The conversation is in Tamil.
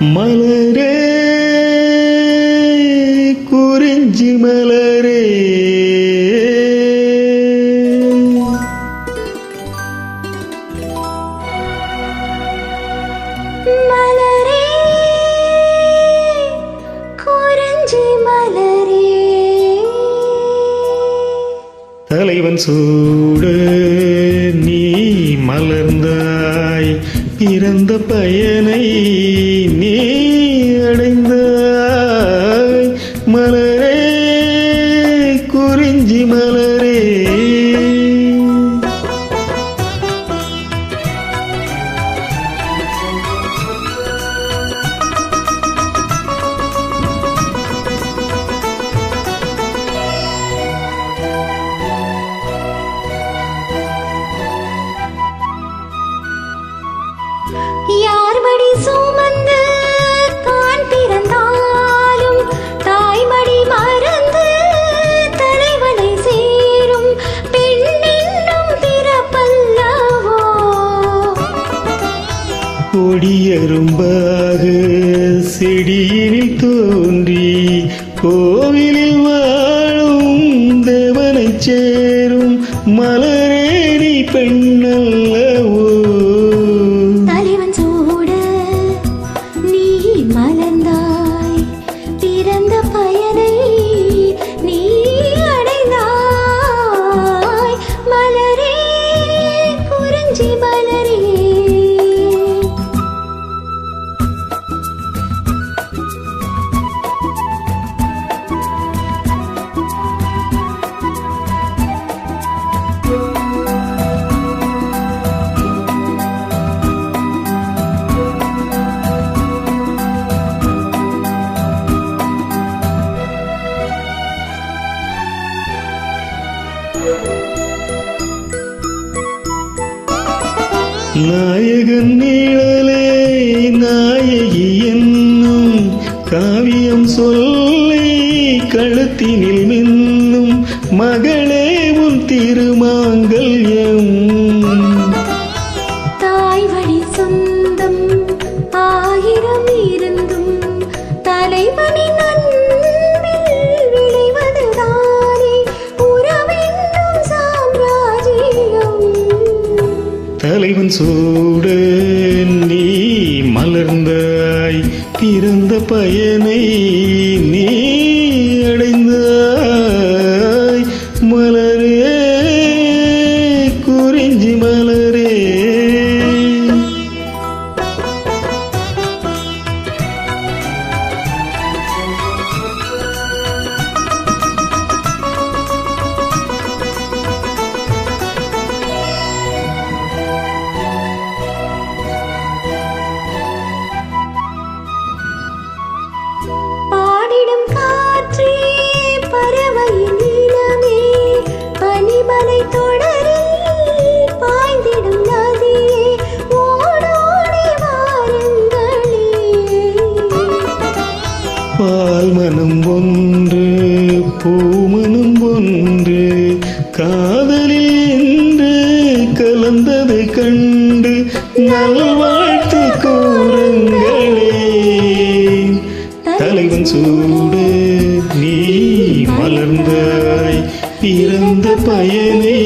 மலரே குறிஞ்சி மலரே மலரே குறிஞ்சி மலரே தலைவன் சூட நீ மலர்ந்தாய் பிறந்த பயனை நீ அடைந்தாய் மலரே குறிஞ்சி மலரே யார்மடி சுமந்து கான் பிறந்தாலும் தாய்மடி மறந்து தலைவனை சேரும் பெண்ணென்னும் பிறப்பல்லவோ கொடியரும்பாக செடியினில் தோன்றி கோவிலில் வாழும் தேவனைச் சேரும் மலரேடி பெண்ணல்லவோ தலைவன் சூட நீ மலர்ந்தாய் பிறந்த பயனை நீ அடைந்தாய் மலரே குறிஞ்சி மலரே நாயகன் நிழலே நாயகி என்னும் காவியம் சொல்லை கழுத்தினில் மின்னும் மகளே உன் திருமாங்கல்யம் தாய் வழி சொந்தம் ஆயிரம் இருந்தும் தலைவனின் அன்பில் விளைவதுதானே உறவென்னும் சாம்ராஜ்யம் தலைவன் சூட நீ மலர்ந்தாய் பிறந்த பயனை நீ அடைந்தாய் மலரே குறிஞ்சி மலரே பாடிடும் காற்றே பறவையின் இனமே பனிமலை தொடரில் பாய்ந்திடும் நதியே ஓடோடி வாருங்களே பால் மனம் ஒன்று பூமனம் ஒன்று காதலில் என்று கலந்ததை கண்டு நல்வாழ்த்து கூறுங்களே தலைவன் சூட நீ மலர்ந்தாய் பிறந்த பயனை